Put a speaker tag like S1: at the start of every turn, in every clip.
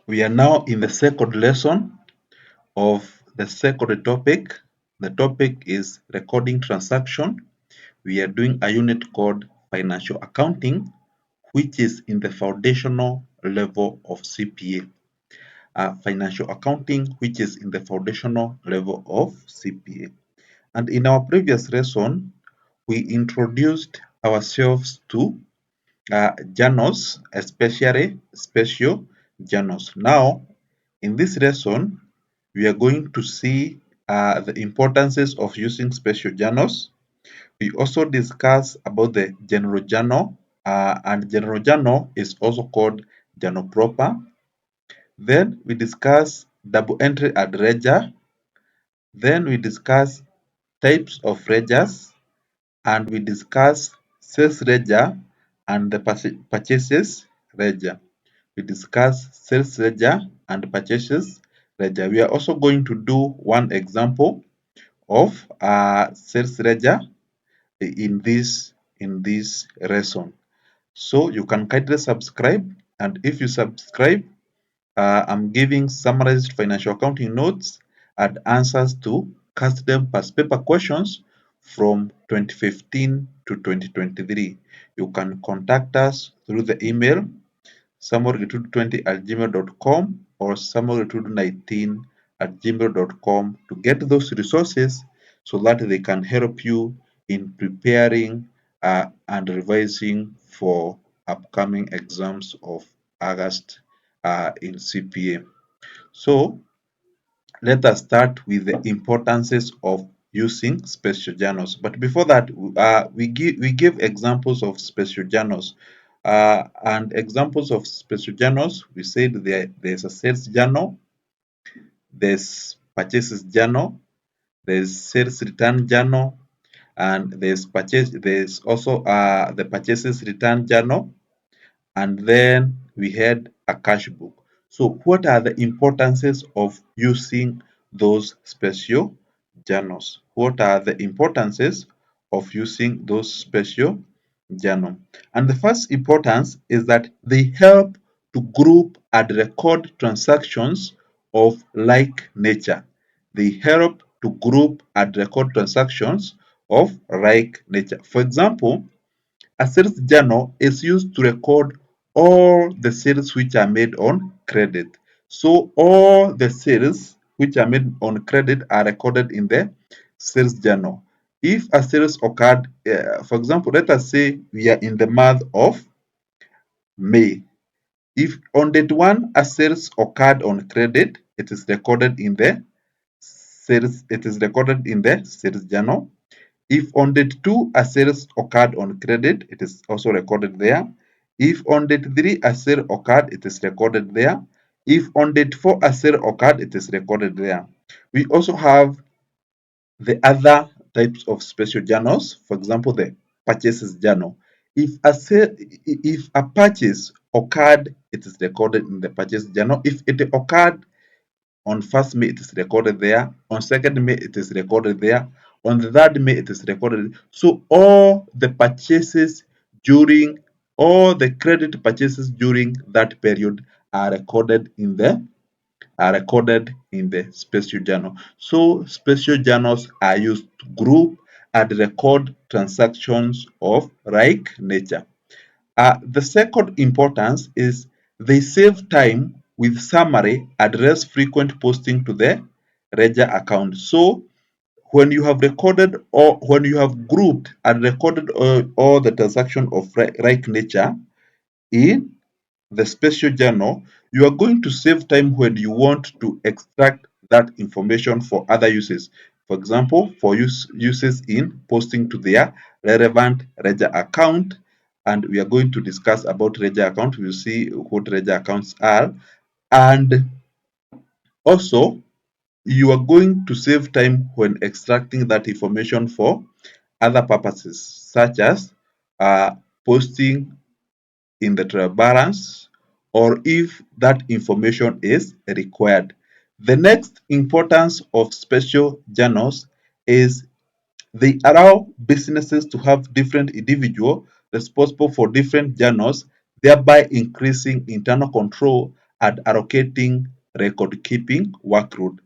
S1: We are now in the second lesson of the second topic. The topic is recording transaction. We are doing a unit called financial accounting, which is in the foundational level of CPA. Financial accounting, which is in the foundational level of CPA. And in our previous lesson, we introduced ourselves to journals, especially special journals. Now, in this lesson, we are going to see the importances of using special journals. We also discuss about the general journal, and general journal is also called journal proper. Then we discuss double entry and ledger. Then we discuss types of ledgers, and we discuss sales ledger and the purchases ledger. We discuss sales ledger and purchases ledger. We are also going to do one example of sales ledger in this lesson. So you can kindly subscribe, and if you subscribe, I'm giving summarized financial accounting notes and answers to custom past paper questions from 2015 to 2023. You can contact us through the email samuelgitudu20@gmail.com or samuelgitudu19@gmail.com to get those resources so that they can help you in preparing and revising for upcoming exams of August in CPA. So let us start with the importances of using special journals. But before that, we give examples of special journals. And examples of special journals, we said there's a sales journal, there's purchases journal, there's sales return journal, and there's also the purchases return journal, and then we had a cash book. So what are the importances of using those special journals? What are the importances of using those special journal? And the first importance is that they help to group and record transactions of like nature. They help to group and record transactions of like nature. For example, a sales journal is used to record all the sales which are made on credit. So all the sales which are made on credit are recorded in the sales journal. If a sales occurred, for example, let us say we are in the month of May. If on date one a sales occurred on credit, it is recorded in the sales journal. If on date 2 a sales occurred on credit, it is also recorded there. If on date 3 a sale occurred, it is recorded there. If on date 4 a sale occurred, it is recorded there. We also have the other types of special journals, for example, the purchases journal. If a purchase occurred, it is recorded in the purchase journal. If it occurred on 1st May, it is recorded there. On 2nd May, it is recorded there. On the 3rd May, it is recorded. So all the credit purchases during that period are recorded in the special journal. So special journals are used to group and record transactions of like nature. The second importance is they save time with summary and less frequent posting to the ledger account. So when you have recorded or when you have grouped and recorded all the transaction of like nature in the special journal, you are going to save time when you want to extract that information for other uses. For example, for uses in posting to their relevant ledger account, and we are going to discuss about ledger account. We'll see what ledger accounts are, and also you are going to save time when extracting that information for other purposes, such as uh, posting in the trial balance, or if that information is required. The next importance of special journals is they allow businesses to have different individuals responsible for different journals, thereby increasing internal control and allocating record keeping workload.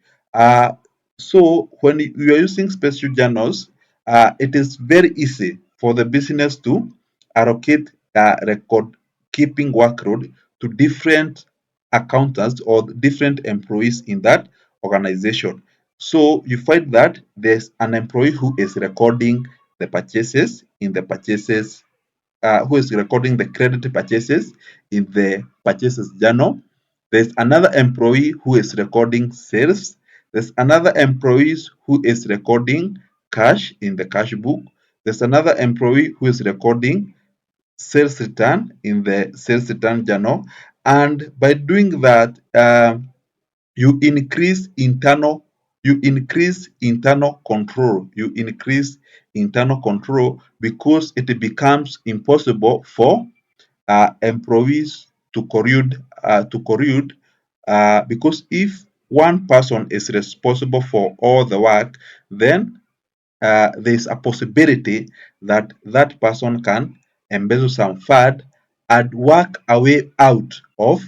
S1: So when you are using special journals, it is very easy for the business to allocate record keeping workload to different accountants or different employees in that organization. So you find that there's an employee who is recording the purchases in the purchases, who is recording the credit purchases in the purchases journal. There's another employee who is recording sales. There's another employee who is recording cash in the cash book. There's another employee who is recording sales return in the sales return journal. And by doing that, you increase internal control because it becomes impossible for employees to collude, because if one person is responsible for all the work, then there's a possibility that that person can embezzle some fund and work a way out of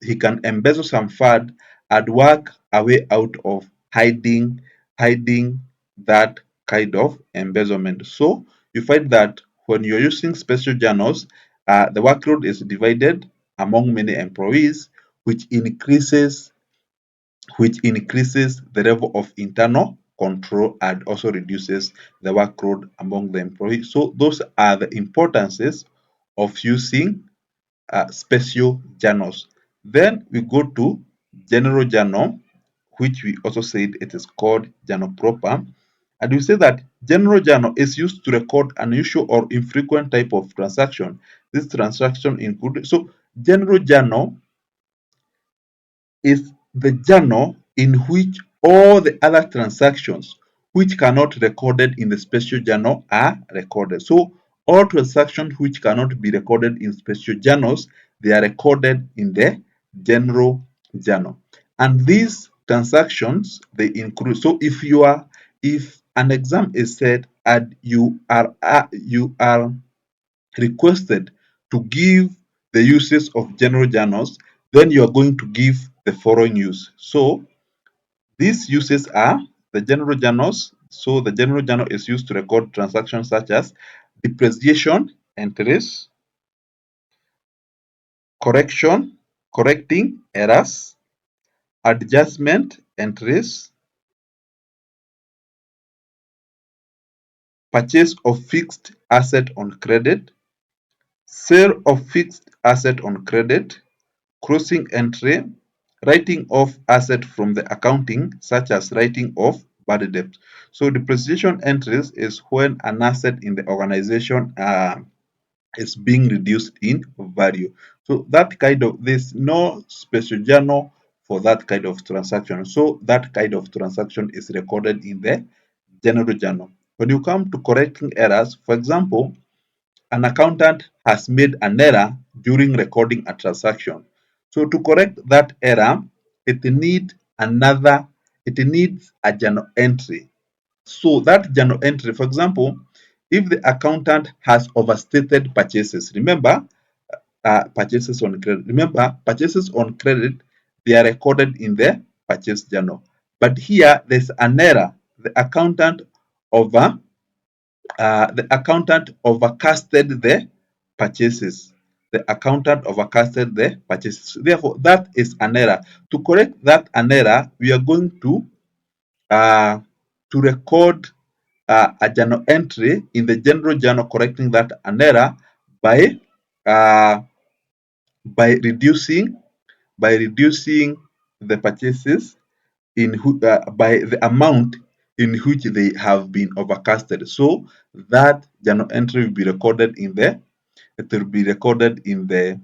S1: he can embezzle some fund and work a way out of hiding that kind of embezzlement. So you find that when you're using special journals, the workload is divided among many employees, which increases the level of internal control and also reduces the workload among the employees. So those are the importances of using special journals. Then we go to general journal, which we also said it is called journal proper. And we say that general journal is used to record unusual or infrequent type of transaction. This transaction include, so general journal is the journal in which all the other transactions which cannot be recorded in the special journal are recorded. So all transactions which cannot be recorded in special journals, they are recorded in the general journal. And these transactions, they include, so if an exam is set and you are requested to give the uses of general journals, then you are going to give the following use. So these uses are the general journals. So the general journal is used to record transactions such as depreciation entries, correcting errors, adjustment entries, purchase of fixed asset on credit, sale of fixed asset on credit, crossing entry, writing off asset from the accounting, such as writing off bad debt. So depreciation entries is when an asset in the organization is being reduced in value. So that kind of, there's no special journal for that kind of transaction. So that kind of transaction is recorded in the general journal. When you come to correcting errors, for example, an accountant has made an error during recording a transaction. So to correct that error, it need another, it needs a journal entry. So that journal entry, for example, if the accountant has overstated purchases, remember purchases on credit. Remember, purchases on credit, they are recorded in the purchase journal. But here there's an error. Over the accountant overcasted the purchases. The accountant overcasted the purchases. Therefore, that is an error. To correct that an error, we are going uh, to record a journal entry in the general journal correcting that an error by uh, by reducing the purchases by the amount in which they have been overcasted. So that journal entry will be recorded in the it will be recorded in the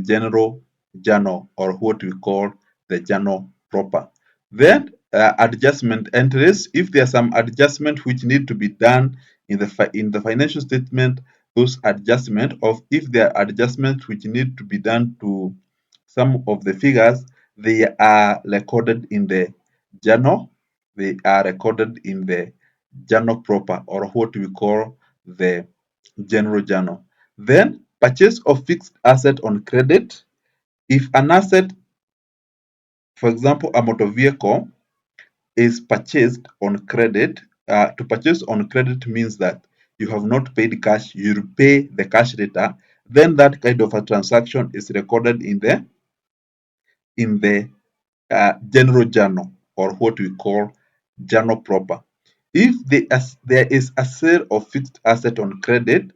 S1: general journal, or what we call the journal proper. Then adjustment entries, if there are some adjustment which need to be done in the financial statement, those adjustment of if there are adjustments which need to be done to some of the figures, they are recorded in the journal. They are recorded in the journal proper, or what we call the general journal. Then purchase of fixed asset on credit. If an asset, for example, a motor vehicle, is purchased on credit, to purchase on credit means that you have not paid cash, you pay the cash later, then that kind of a transaction is recorded in the general journal, or what we call journal proper. If there is a sale of fixed asset on credit,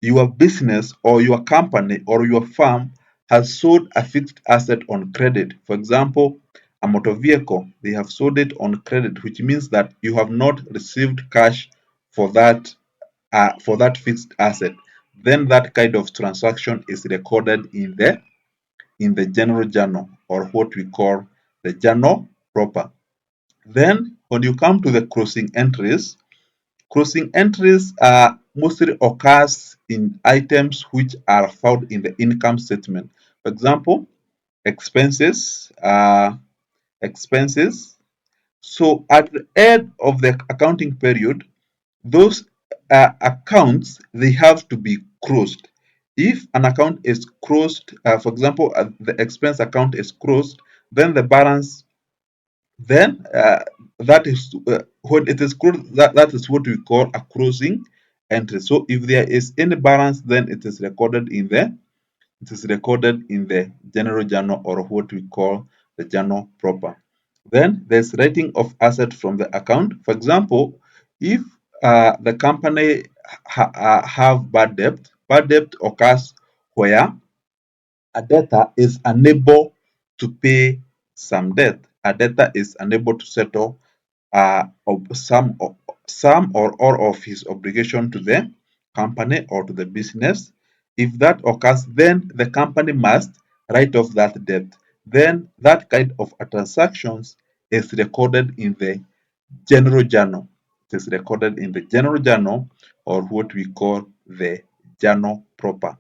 S1: your business or your company or your firm has sold a fixed asset on credit. For example, a motor vehicle, they have sold it on credit, which means that you have not received cash for that fixed asset. Then that kind of transaction is recorded in the general journal, or what we call the journal proper. Then when you come to the closing entries mostly occurs in items which are found in the income statement. For example, expenses. So at the end of the accounting period, those accounts, they have to be closed. If an account is closed, for example, the expense account is closed, then the balance, then that is when it is closed, that is what we call a closing entry. So if there is any balance, then it is recorded in the general journal, or what we call the journal proper. Then there's writing of asset from the account. For example, if the company have bad debt occurs where a debtor is unable to pay some debt. A debtor is unable to settle some or all of his obligation to the company or to the business. If that occurs, then the company must write off that debt. Then that kind of a transactions is recorded in the general journal. It is recorded in the general journal, or what we call the journal proper.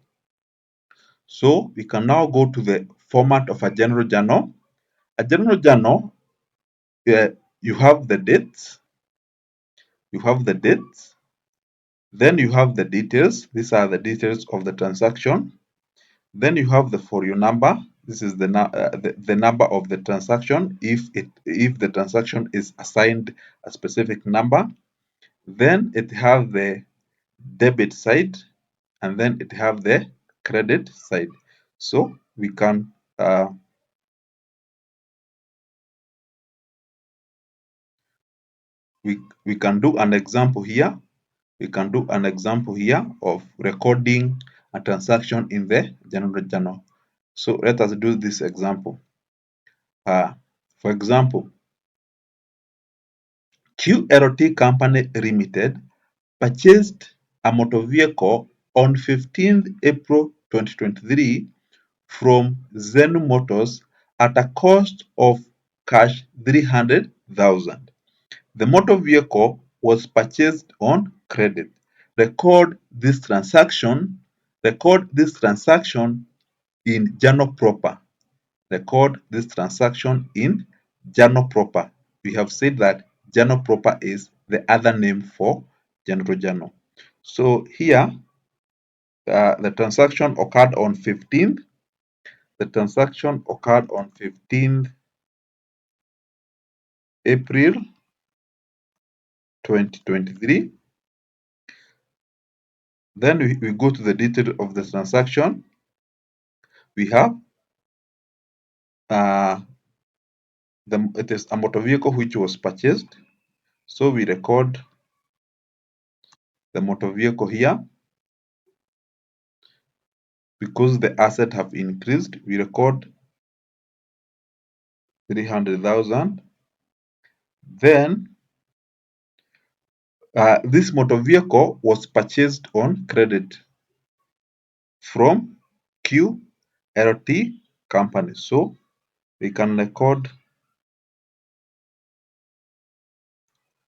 S1: So we can now go to the format of a general journal. A general journal, uh, you have the dates, you have the dates, then you have the details. These are the details of the transaction. Then you have the for you number. This is the number of the transaction if the transaction is assigned a specific number. Then it have the debit side, and then it have the credit side. So we can do an example here. We can do an example here of recording a transaction in the general journal. So let us do this example. For example, QLT Company Limited purchased a motor vehicle on 15th April 2023 from Zenu Motors at a cost of cash 300,000. The motor vehicle was purchased on credit. Record this transaction. Record this transaction in journal proper. Record this transaction in journal proper. We have said that journal proper is the other name for general journal. So here, the transaction occurred on 15th. The transaction occurred on 15th April 2023. Then we go to the detail of the transaction. We have it is a motor vehicle which was purchased. So we record the motor vehicle here. Because the asset have increased, we record 300,000. Then this motor vehicle was purchased on credit from QLT company. So we can record,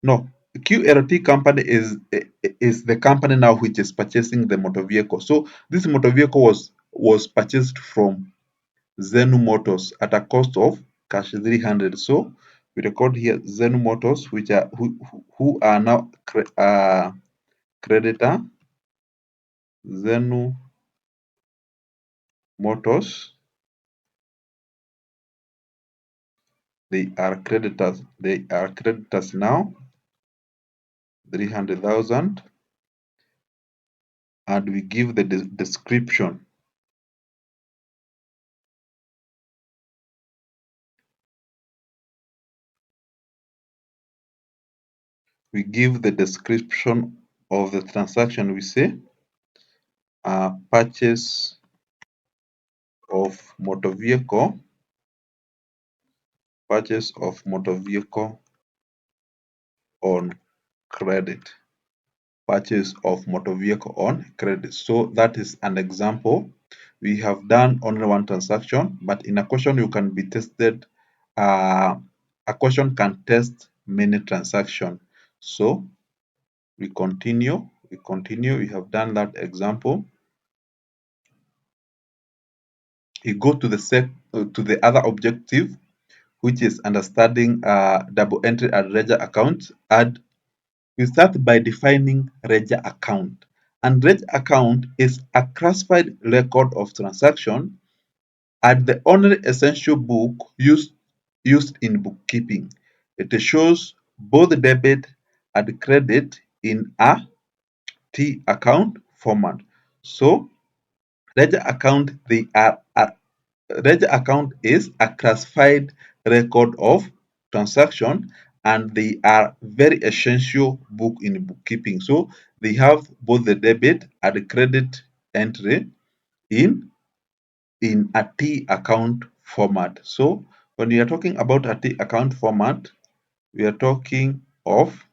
S1: no, QLT company is the company now which is purchasing the motor vehicle. So this motor vehicle was purchased from Zenu Motors at a cost of cash 300. So we record here Zenu Motors, which are who are now creditor. Zenu Motors They are creditors. They are creditors now, 300,000, and we give the description. We give the description of the transaction. We say purchase of motor vehicle, purchase of motor vehicle on credit, purchase of motor vehicle on credit. So that is an example. We have done only one transaction, but in a question you can be tested. A question can test many transactions. So we continue. We continue. We have done that example. We go to the other objective, which is understanding double entry and ledger accounts. And we start by defining ledger account. And ledger account is a classified record of transaction and the only essential book used in bookkeeping. It shows both debit and credit in a T account format. So ledger account ledger account is a classified record of transaction and they are very essential book in bookkeeping. So they have both the debit and the credit entry in a T account format. So when we are talking about a T account format, we are talking of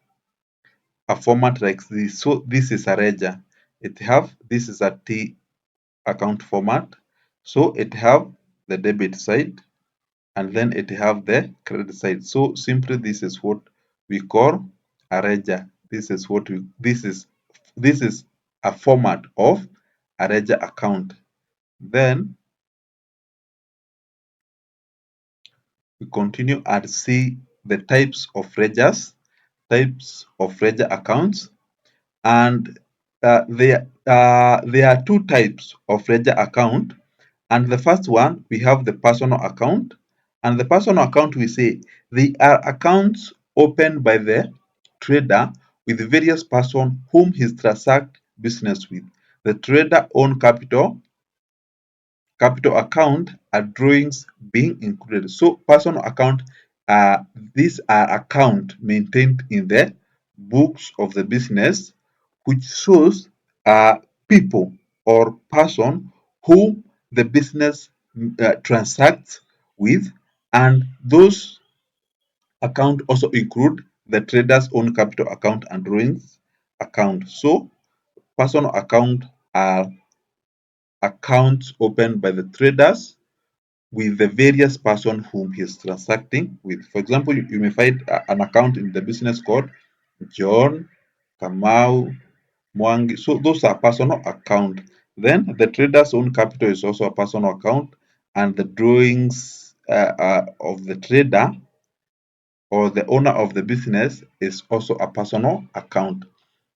S1: a format like this. So this is a ledger. This is a T account format. So it have the debit side and then it have the credit side. So simply this is what we call a ledger. This is a format of a ledger account. Then we continue and see the types of ledger accounts, and there are two types of ledger account. And the first one, we have the personal account. And the personal account, we say they are accounts opened by the trader with various persons whom he transact business with. The trader own capital account are drawings being included. So personal account, these are account maintained in the books of the business, which shows people or person who the business transacts with, and those account also include the trader's own capital account and drawings account. So personal account are accounts opened by the traders with the various person whom he's transacting with. For example, you may find an account in the business called John, Kamau, Mwangi. So those are personal account. Then the trader's own capital is also a personal account, and the drawings of the trader or the owner of the business is also a personal account.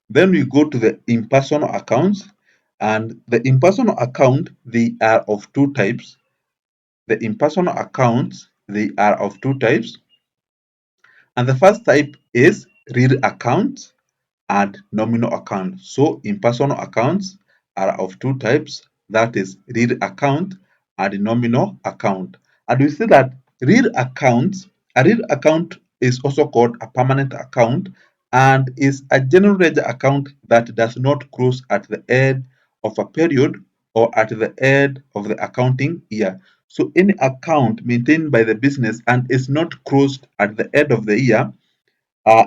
S1: Then we go to the impersonal accounts, and the impersonal account, they are of two types. The impersonal accounts, they are of two types. And the first type is real accounts and nominal accounts. So impersonal accounts are of two types, that is real account and nominal account. And we see that a real account is also called a permanent account and is a general ledger account that does not close at the end of a period or at the end of the accounting year. So any account maintained by the business and is not closed at the end of the year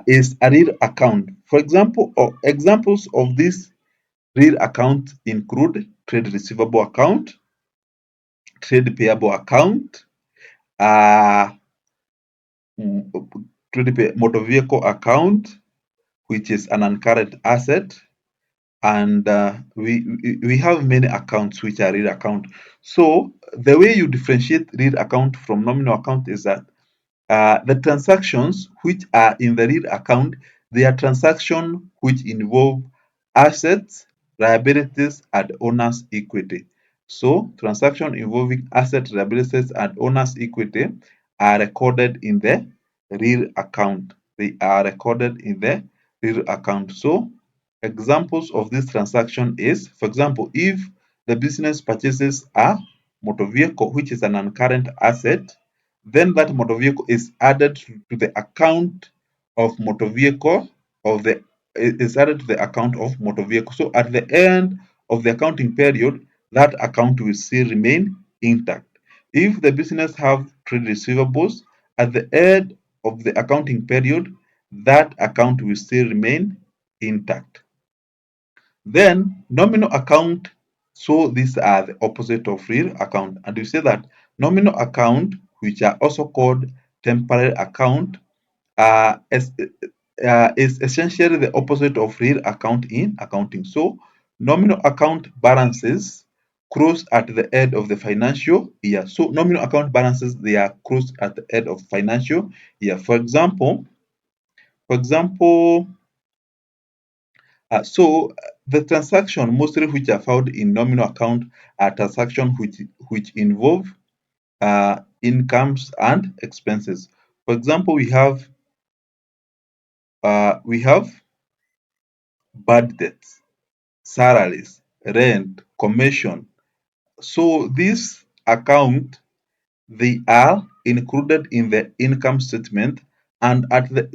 S1: is a real account. For example, or examples of this real account include trade receivable account, trade payable account, uh, motor vehicle account, which is an uncurrent asset, and we have many accounts which are real account. So the way you differentiate real account from nominal account is that the transactions which are in the real account, they are transactions which involve assets, liabilities, and owner's equity. So, transaction involving assets, liabilities, and owner's equity are recorded in the real account. They are recorded in the real account. So examples of this transaction is, for example, if the business purchases a motor vehicle, which is an non-current asset, then that motor vehicle is added to the account of motor vehicle of the is added to the account of motor vehicle. So at the end of the accounting period, that account will still remain intact. If the business have trade receivables, at the end of the accounting period, that account will still remain intact. Then nominal account, so these are the opposite of real account. And you say that nominal account, which are also called temporary account, is essentially the opposite of real account in accounting. So nominal account balances close at the end of the financial year. So nominal account balances, they are closed at the end of financial year. For example, the transaction mostly which are found in nominal account are transactions which involve incomes and expenses. For example, we have bad debts, salaries, rent, commission. So this account, they are included in the income statement, and at the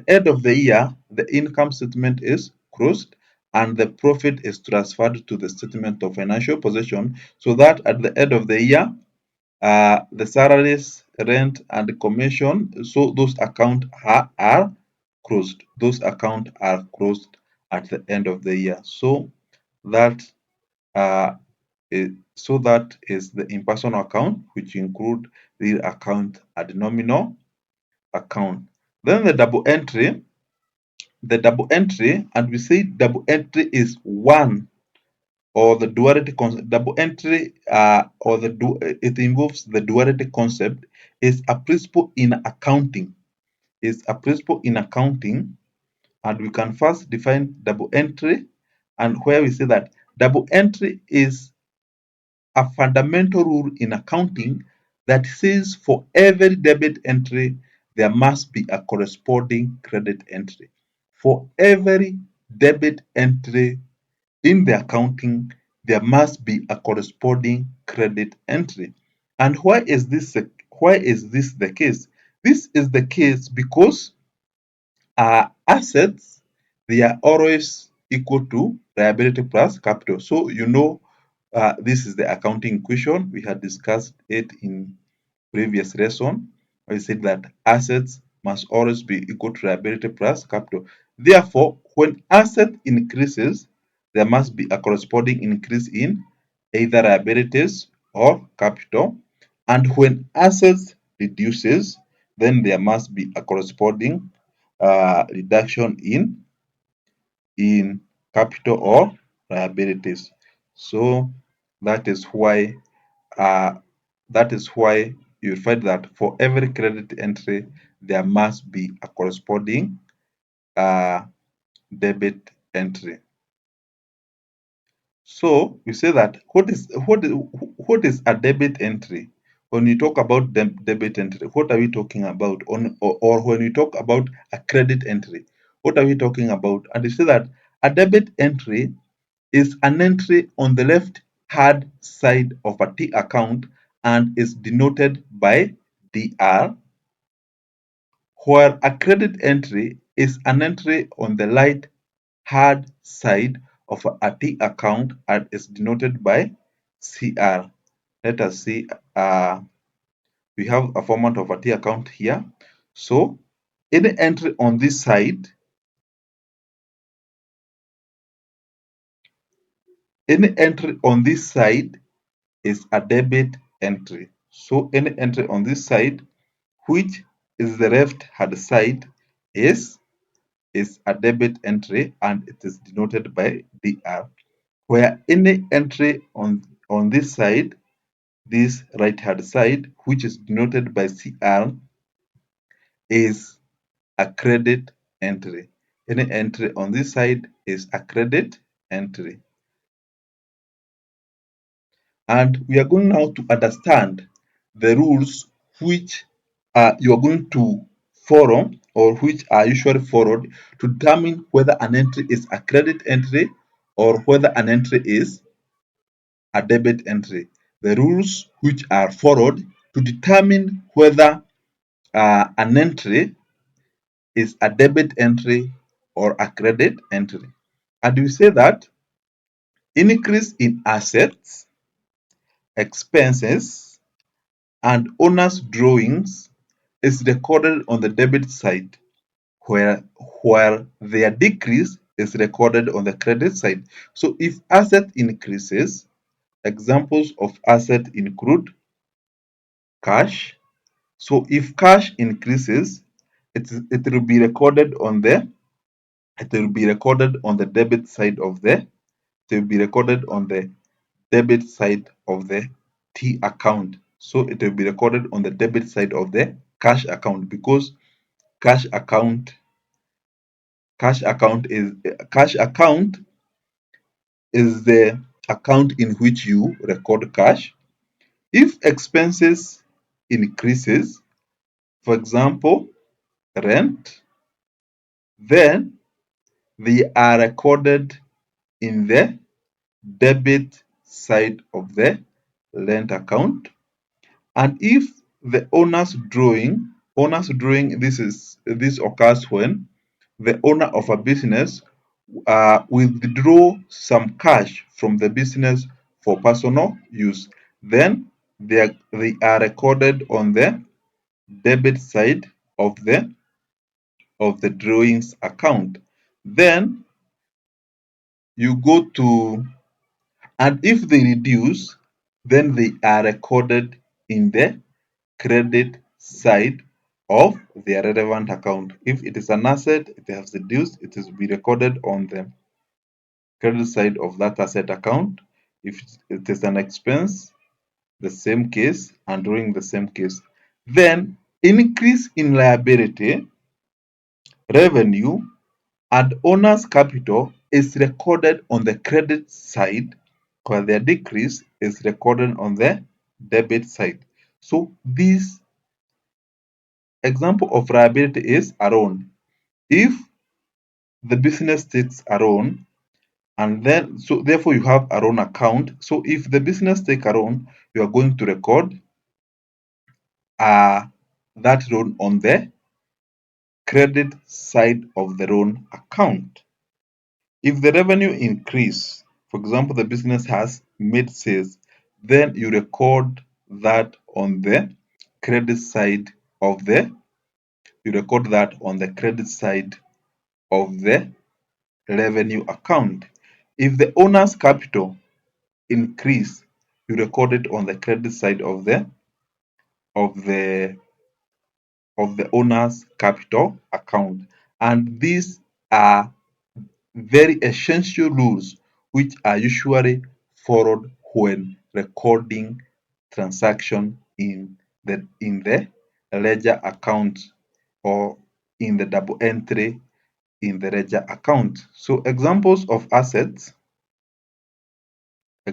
S1: end of the year, the income statement is closed and the profit is transferred to the statement of financial position, so that at the end of the year, the salaries, rent, and commission, so those accounts are closed. Those accounts are closed at the end of the year. That uh, that is the impersonal account, which include real account and nominal account. Then the double entry, and we say double entry is one, or the duality concept. Double entry, it involves the duality concept, is a principle in accounting. Is a principle in accounting, and we can first define double entry, and where we say that double entry is a fundamental rule in accounting that says for every debit entry, there must be a corresponding credit entry. For every debit entry in the accounting, there must be a corresponding credit entry. And why is this the case? This is the case because assets, they are always equal to liability plus capital. So this is the accounting equation. We had discussed it in previous lesson. We said that assets must always be equal to liability plus capital. Therefore, when asset increases, there must be a corresponding increase in either liabilities or capital. And when assets reduces, then there must be a corresponding reduction in capital or liabilities. So that is why uh, you find that for every credit entry there must be a corresponding uh, debit entry. So we say that what is a debit entry? When we talk about debit entry, what are we talking about? Or when we talk about a credit entry, what are we talking about? And we say that a debit entry is an entry on the left hand side of a T account and is denoted by DR, while a credit entry is an entry on the right hand side of a T account and is denoted by CR. Let us see, we have a format of a T account here. So any entry on this side, is a debit entry. So any entry on this side, which is the left hand side, is a debit entry and it is denoted by DR. Where any entry on this side, this right hand side, which is denoted by CR, is a credit entry. Any entry on this side is a credit entry. And we are going now to understand the rules which you are going to follow, or which are usually followed to determine whether an entry is a credit entry or whether an entry is a debit entry. The rules which are followed to determine whether an entry is a debit entry or a credit entry. And we say that increase in assets, expenses, and owner's drawings is recorded on the debit side, where their decrease is recorded on the credit side. So if asset increases, examples of asset include cash. So if cash increases, it will be recorded on the debit side of the it will be recorded on the debit side of the T account. So it will be recorded on the debit side of the cash account, because cash account cash account is the account in which you record cash. If expenses increases, for example, rent, then they are recorded in the debit side of the rent account. And if the owner's drawing, this occurs when the owner of a business withdraw some cash from the business for personal use, then they are recorded on the debit side of the drawings account. Then you go to, and if they reduce, then they are recorded in the credit side of their relevant account. If it is an asset, it has reduced, it is be recorded on the credit side of that asset account. If it is an expense, the same case, and during the same case. Then increase in liability, revenue, and owner's capital is recorded on the credit side, while their decrease is recorded on the debit side. So this example of liability is a loan. If the business takes a loan, and then so therefore you have a loan account. So if the business take a loan, you are going to record that loan on the credit side of the loan account. If the revenue increase, for example, the business has made sales, then you record that on the credit side of the credit side of the revenue account. If the owner's capital increase, you record it on the credit side of of the the owner's capital account. And these are very essential rules which are usually followed when recording transaction in the ledger account, or in the double entry in the ledger account. So examples of assets, they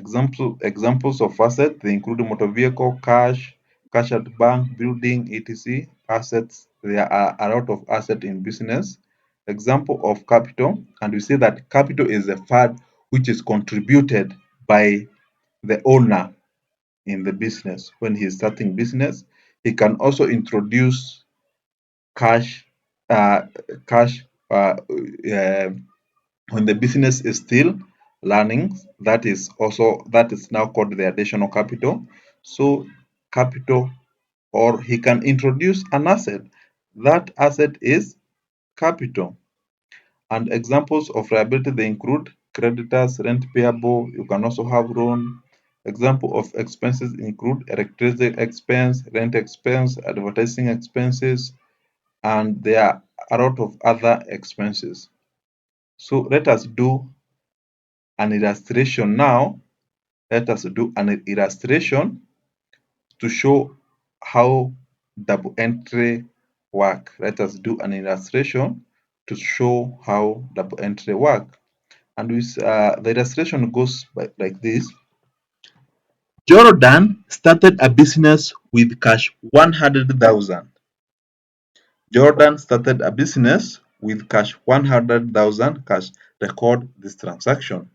S1: include motor vehicle, cash at bank, building, etc. Assets, there are a lot of assets in business. Example of capital, and we say that capital is a fund which is contributed by the owner in the business. When he is starting business, he can also introduce cash, uh, cash when the business is still learning. That is now called the additional capital. So capital, or he can introduce an asset. That asset is capital. And examples of liability, they include creditors, rent payable. You can also have loan. Example of expenses include electricity expense, rent expense, advertising expenses, and there are a lot of other expenses. So let us do an illustration now. Let us do an illustration to show how double entry work. Let us do an illustration to show how double entry work. And the illustration goes like this. Jordan started a business with cash 100,000. Jordan started a business with cash 100,000 cash. Record this transaction.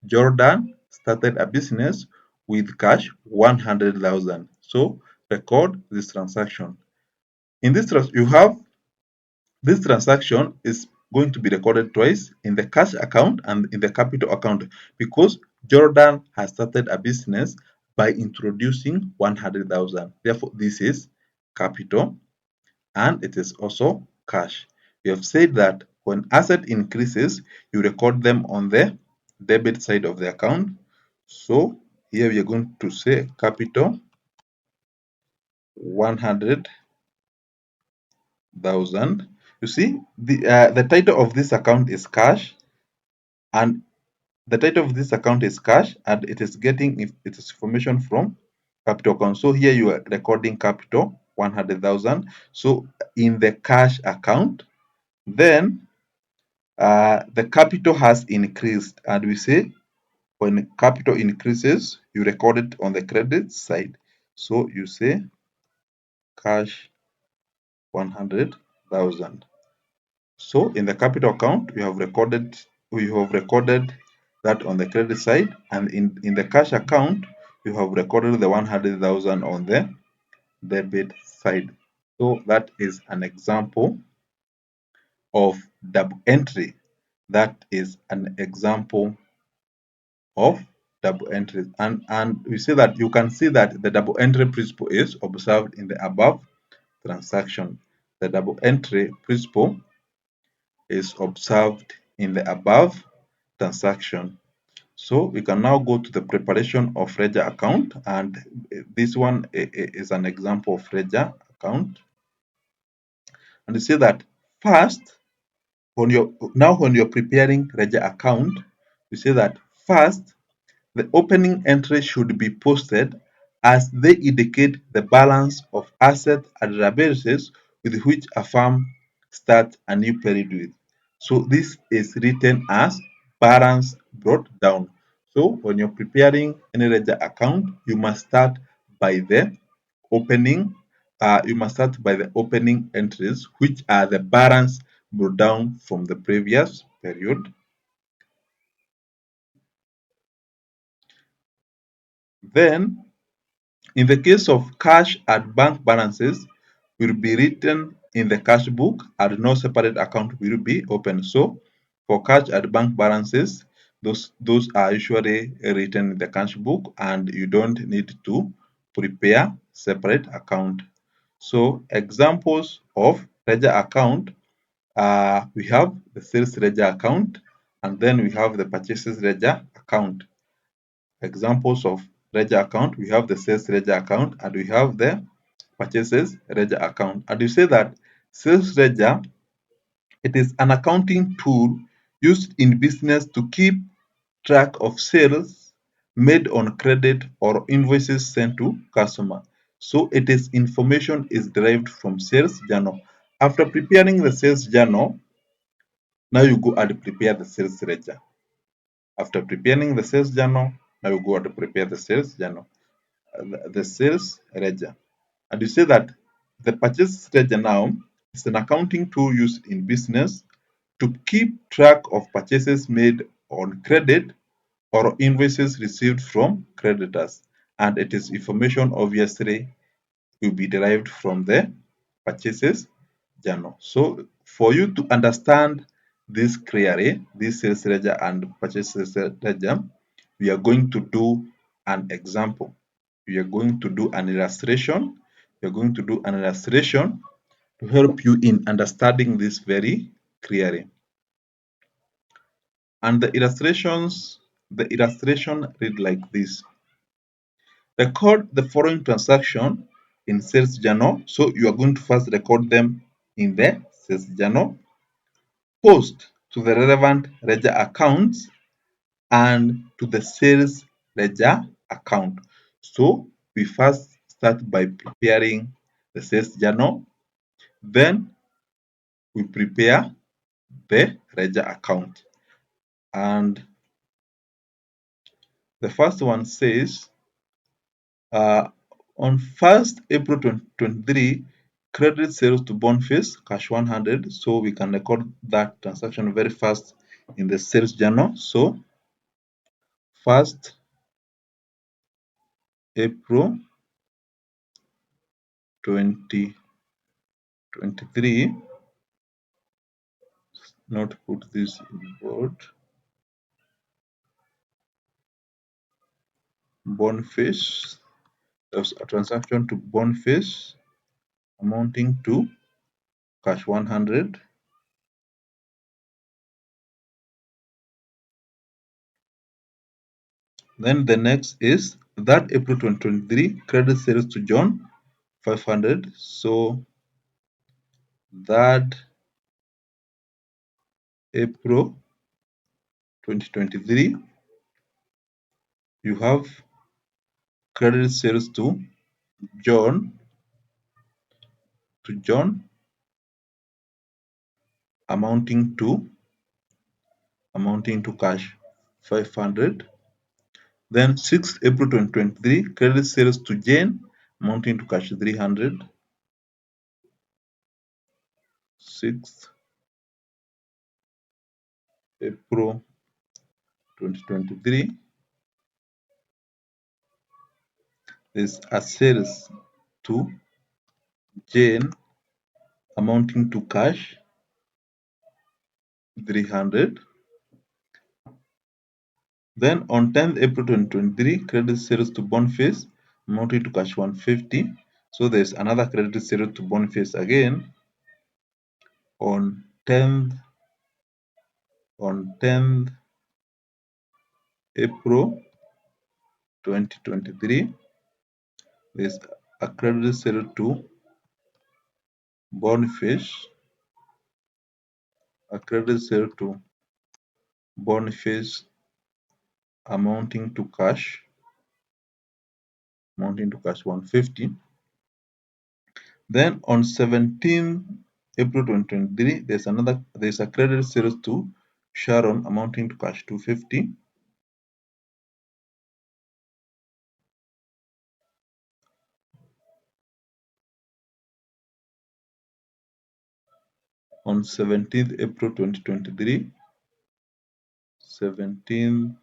S1: Jordan started a business with cash 100,000. So record this transaction. In this you have this transaction is going to be recorded twice in the cash account and in the capital account because Jordan has started a business by introducing 100,000. Therefore, this is capital and it is also cash. We have said that when asset increases, you record them on the debit side of the account. So here we are going to say capital 100,000. You see, the title of this account is cash, and the title of this account is cash, and it is getting its information from capital account. So here you are recording capital 100,000. So in the cash account, then the capital has increased, and we say when capital increases, you record it on the credit side. So you say cash 100,000. So in the capital account, we have recorded that on the credit side, and in the cash account, you have recorded the 100,000 on the debit side. So that is an example of double entry. That is an example of double entry. And we see that you can see that the double entry principle is observed in the above transaction. The double entry principle is observed in the above transaction. So we can now go to the preparation of ledger account, and this one is an example of ledger account. And you see that first, when you're preparing ledger account, you see that first the opening entry should be posted as they indicate the balance of assets and liabilities with which a firm starts a new period with. So this is written as balance brought down. So when you're preparing any ledger account, you must start by the opening. You must start by the opening entries, which are the balance brought down from the previous period. Then in the case of cash and bank balances, will be written in the cash book and no separate account will be opened. So for cash and bank balances, those are usually written in the cash book and you don't need to prepare separate account. So examples of ledger account, we have the sales ledger account and then we have the purchases ledger account. Examples of ledger account, we have the sales ledger account and we have the purchases ledger account. And you say that sales ledger, it is an accounting tool used in business to keep track of sales made on credit or invoices sent to customer. So it is information is derived from sales journal. After preparing the sales journal, now you go and prepare the sales ledger. After preparing the sales journal, now you go and prepare the sales journal. The sales ledger. And you say that the purchase ledger now is an accounting tool used in business to keep track of purchases made on credit or invoices received from creditors. And it is information obviously will be derived from the purchases journal. So for you to understand this clearly, this sales ledger and purchases ledger, we are going to do an example. We are going to do an illustration. We are going to do an illustration to help you in understanding this very clearly. And the illustration read like this. Record the following transaction in sales journal. So you are going to first record them in the sales journal. Post to the relevant ledger accounts and to the sales ledger account. So we first start by preparing the sales journal, then we prepare the ledger account. And the first one says On 1st April 2023, credit sales to Boniface cash 100. So we can record that transaction very fast in the sales journal. So 1st April 2023, not put this in bold, Boniface, there's a transaction to Boniface amounting to cash 100. Then the next is that April 2023, credit sales to John 500. So that April 2023, you have credit sales to John amounting to cash 500. Then 6th April 2023, credit sales to Jane amounting to cash 300. 6th April 2023, there's a sales to Jane amounting to cash 300. Then on 10th April 2023, credit sales to Boniface amounting to cash 150. So there's another credit sale to Boniface again on 10th April 2023. There's a credit sale to Boniface, amounting to cash 150. Then on 17th April 2023, there's a credit sales to Sharon amounting to cash 250. On 17th April 2023, 17th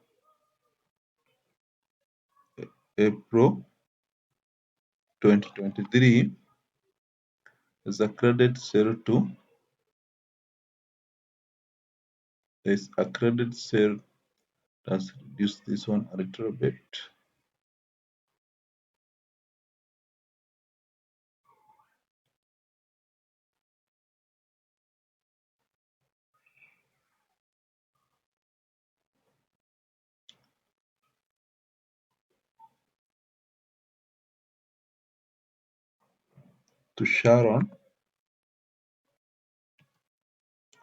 S1: April 2023, there's a credit sale to let's reduce this one a little bit. To Sharon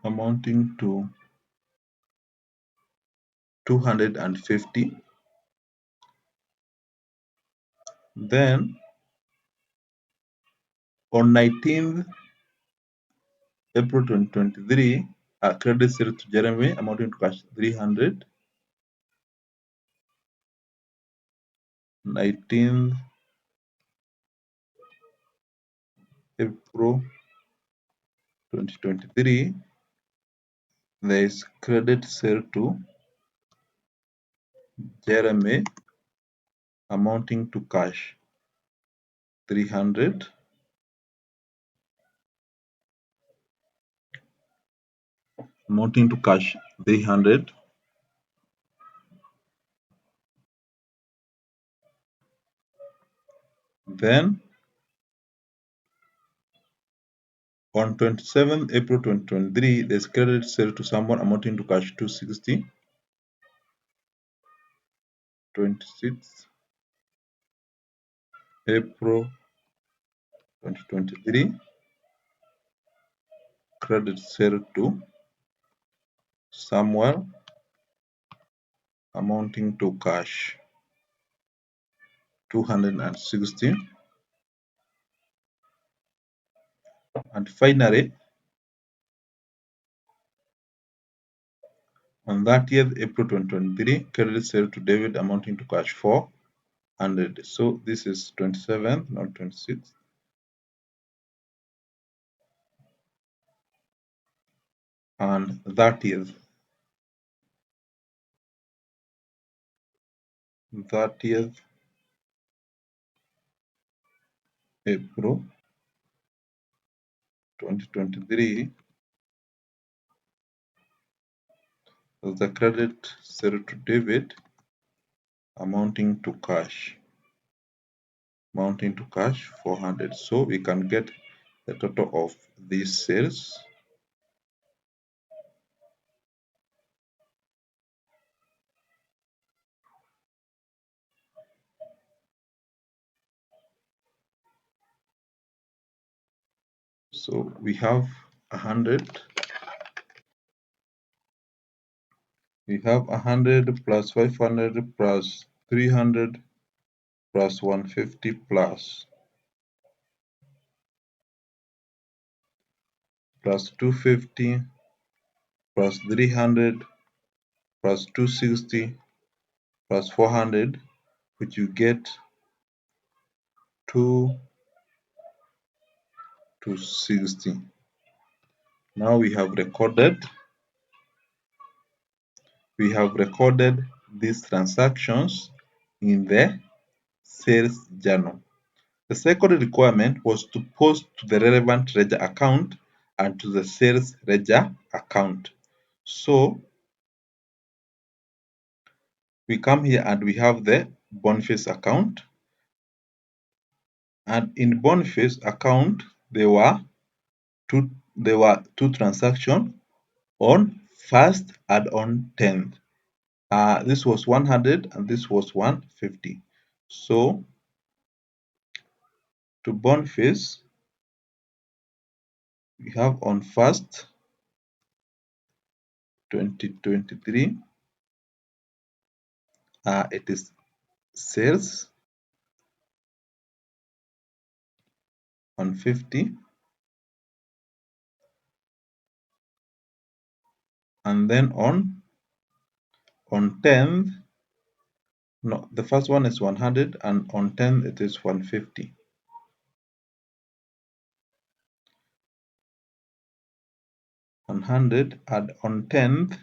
S1: amounting to 250. Then on 19th April 2023, a credit sale to Jeremy amounting to cash 300. 19th April 2023, there is credit sale to Jeremy amounting to cash 300. Amounting to cash 300. Then on 27th April 2023, there's credit sale to someone amounting to cash 260. 26th April 2023, credit sale to Samuel amounting to cash 260. And finally, on 30th April 2023, credit sale to David amounting to cash 4. 100. So this is 27th, not 26th. And 30th. 30th April 2023 the credit sale to debit amounting to cash 400. So we can get the total of these sales. So we have 100. We have 100 plus 500 plus 300 plus 150 plus 250 plus 300 plus 260 plus 400, which you get 260. Now we have recorded these transactions in the sales journal. The second requirement was to post to the relevant ledger account and to the sales ledger account. So we come here and we have the Boniface account, and in Boniface account there were two transactions on 1st and on 10th. This was 100 and this was 150. So to Boniface we have on 1st 2023 it is sales on 50, and then on 10th, no, the first one is 100 and on 10th it is 150. 100 and on 10th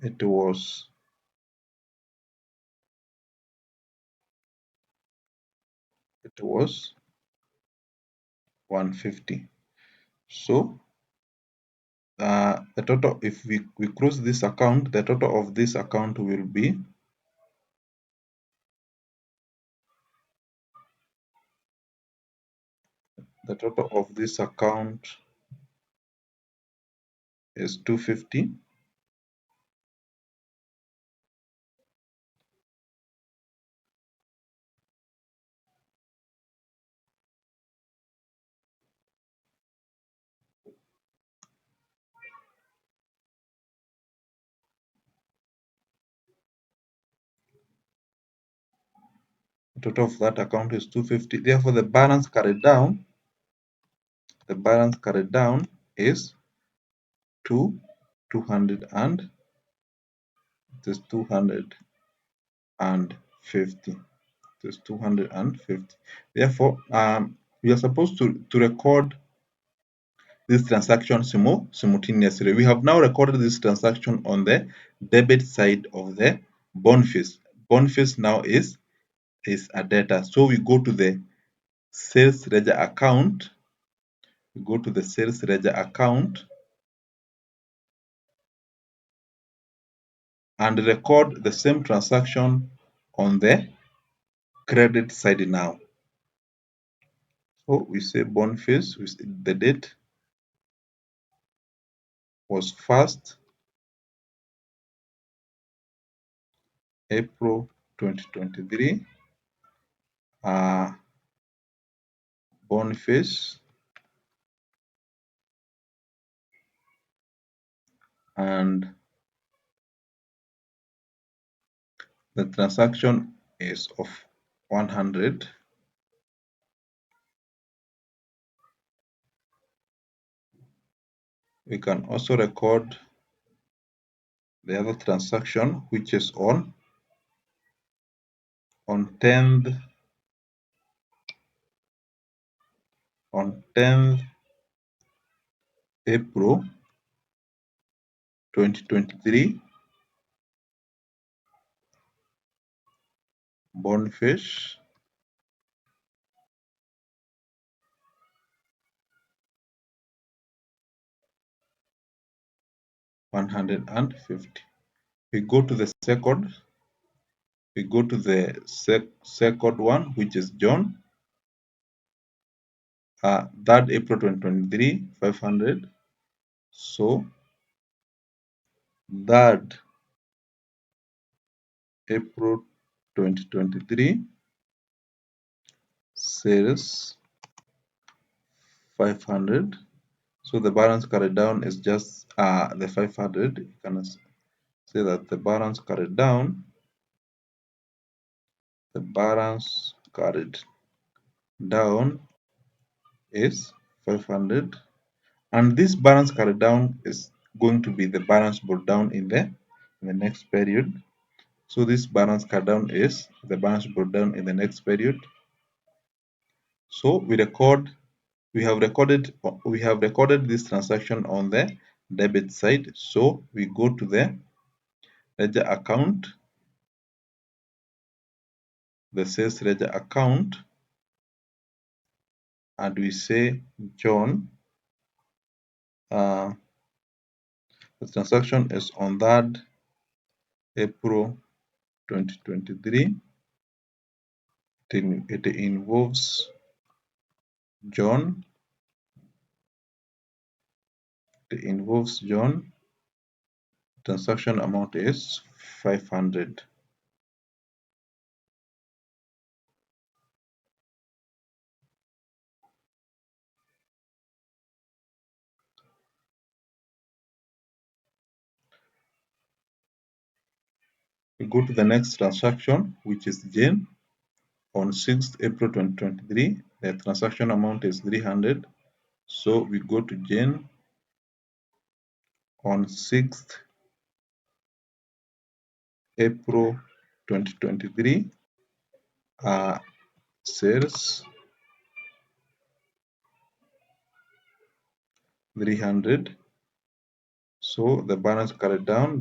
S1: it was 150. So the total, if we close this account, the total of this account will be the total of this account is 250. The total of that account is 250. Therefore, the balance carried down is 200 and it is 250. It is 250. Therefore, we are supposed to record this transaction simultaneously. We have now recorded this transaction on the debit side of the Boniface. Boniface now is a debtor. So we go to the sales ledger account. We go to the sales ledger account and record the same transaction on the credit side now. So we say Boniface, the date was 1st April 2023. Boniface and the transaction is of 100. We can also record the other transaction, which is on 10th April 2023, Boniface $150. We go to the second second one, which is John, 3rd April 2023, 500. So 3rd April 2023 sales 500. So the balance carried down is just the 500. You can say that the balance carried down, is 500, and this balance carried down is going to be the balance brought down in the next period. So this balance carried down is the balance brought down in the next period. So we have recorded this transaction on the debit side. So we go to the ledger account, the sales ledger account, and we say John, the transaction is on 3rd April 2023. It involves John. Transaction amount is 500. We go to the next transaction, which is Jane. On 6th April 2023, the transaction amount is 300. So we go to Jane on 6th April 2023, sales 300. So the balance carried down,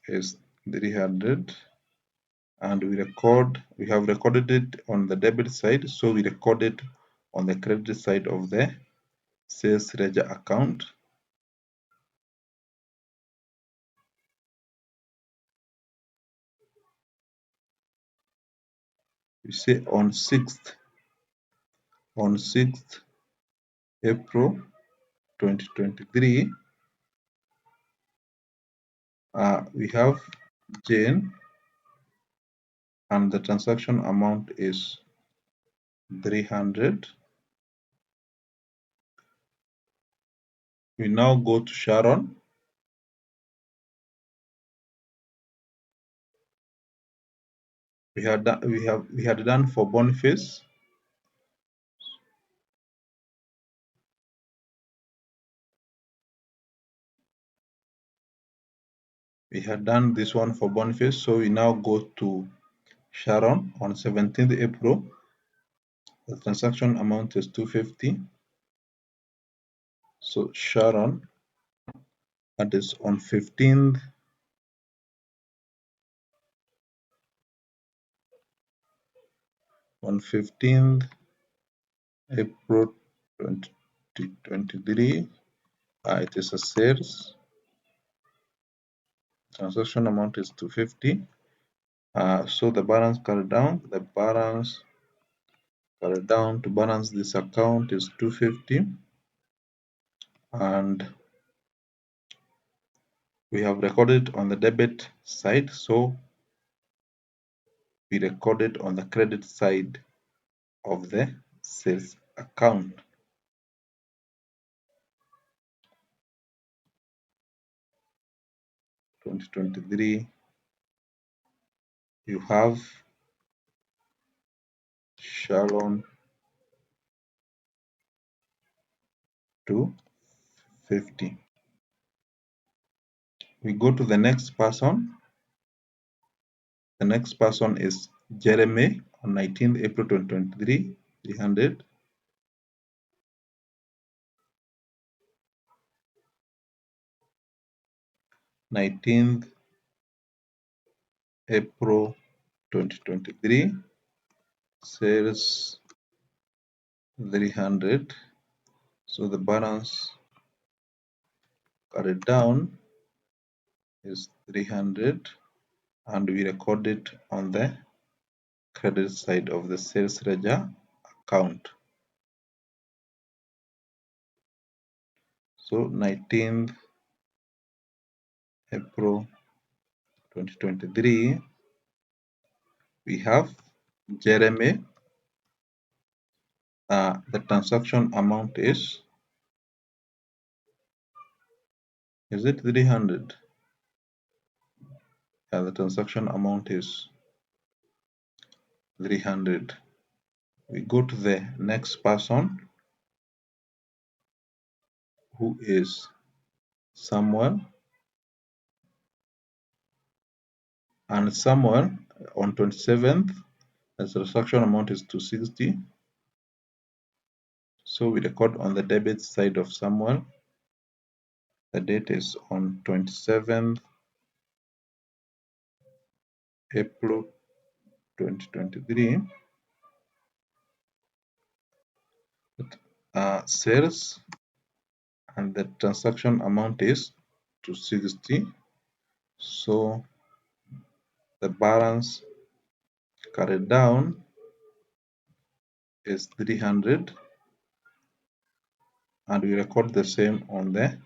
S1: is 300, and we have recorded it on the debit side, so we record it on the credit side of the sales ledger account. We say on 6th April 2023, we have Jane, and the transaction amount is 300. We now go to Sharon. We had done for Boniface. We had done this one for Boniface, so we now go to Sharon on 17th April. The transaction amount is 250. So Sharon, that is on 15th April 2023. It is a sales. Transaction amount is 250. So the balance carried down, to balance this account is 250, and we have recorded on the debit side, so we recorded on the credit side of the sales account. (2023), you have Sharon 250. 50. We go to the next person. The next person is Jeremy on 19th April 2023, 300. 19th April 2023, sales 300. So the balance carried down is 300, and we record it on the credit side of the sales ledger account. So 19th April 2023, we have Jeremy. The transaction amount is it 300? Yeah, the transaction amount is 300. We go to the next person, who is Samuel. And Samuel on 27th, the transaction amount is 260. So we record on the debit side of Samuel. The date is on 27th April 2023. Sales, and the transaction amount is 260. So the balance carried down is 300, and we record the same on the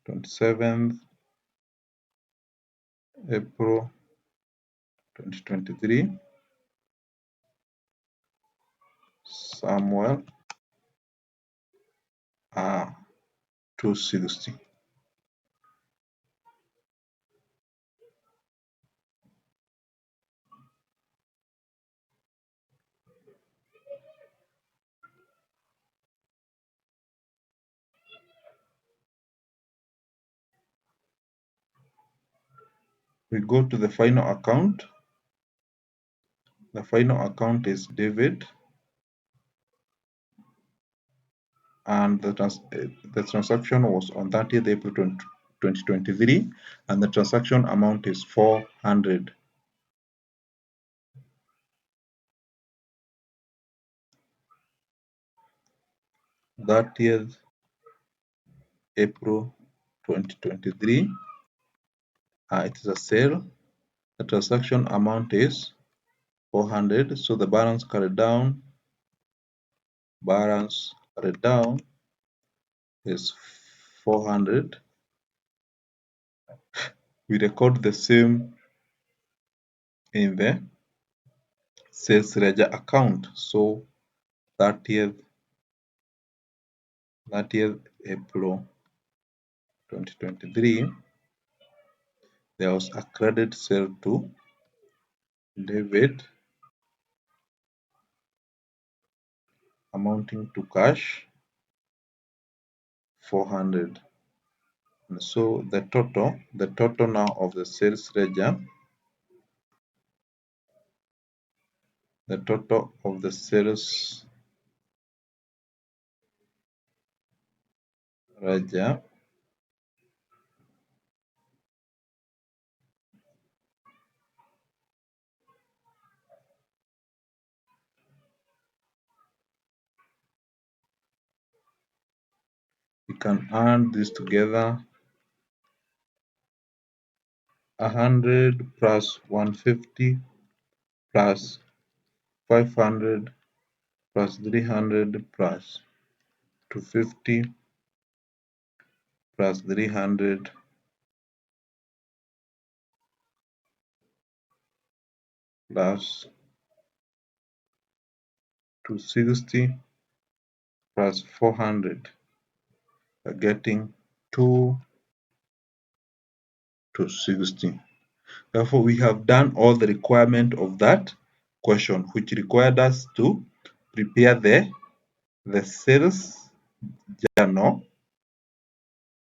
S1: 27th April 2023. Samuel 260. We go to the final account. The final account is David, and the transaction was on 30th April 2023, and the transaction amount is 400. That is April 2023. It is a sale. The transaction amount is 400. So the balance carried down is 400. We record the same in the sales ledger account. So 30th April 2023, there was a credit sale to David amounting to cash 400. And so the total now of the sales ledger, the total of the sales ledger we can add this together. 100 plus 150 plus 500 plus 300 plus 250 plus 300 plus 260 plus 400. We're getting 260. Therefore, we have done all the requirement of that question, which required us to prepare the sales journal.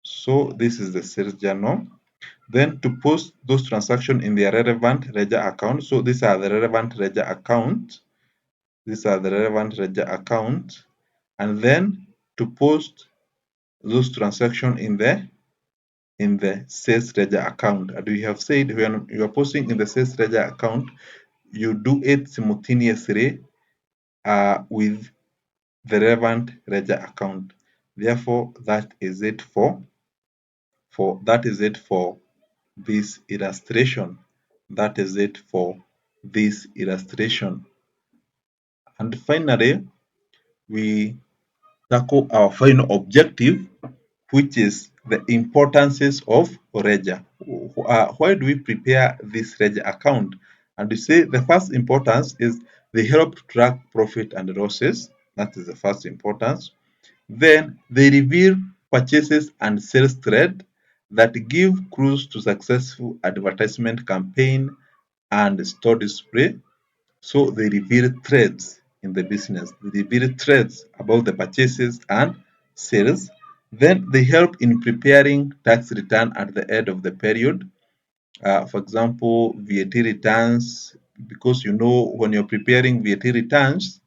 S1: So this is the sales journal. Then to post those transactions in their relevant ledger account. So these are the relevant ledger account. These are the relevant ledger account. And then to post those transactions in the sales ledger account. And we have said when you are posting in the sales ledger account, you do it simultaneously with the relevant ledger account. Therefore, that is it for this illustration. That is it for this illustration. And finally, we tackle our final objective, which is the importances of ledger. Why do we prepare this ledger account? And we say the first importance is they help to track profit and losses. That is the first importance. Then they reveal purchases and sales trade that give clues to successful advertisement campaign and store display. So they reveal trends in the business. They reveal trends about the purchases and sales. Then they help in preparing tax return at the end of the period. For example, VAT returns, because you know when you're preparing VAT returns,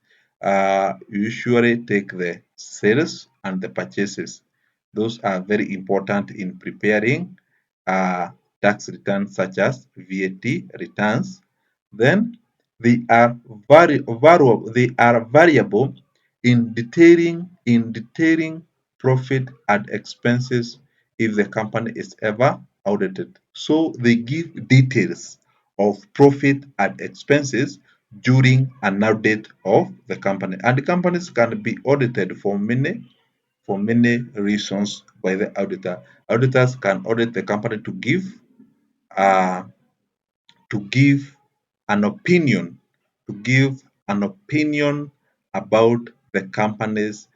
S1: you usually take the sales and the purchases. Those are very important in preparing tax returns such as VAT returns. Then they are variable in detailing profit and expenses if the company is ever audited. So they give details of profit and expenses during an audit of the company. And the companies can be audited for many reasons by the auditor. Auditors can audit the company uh, to give an opinion, to give an opinion about the company's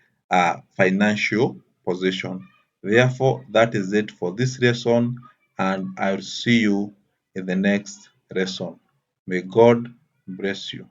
S1: financial position. Therefore, that is it for this lesson, and I'll see you in the next lesson. May God bless you.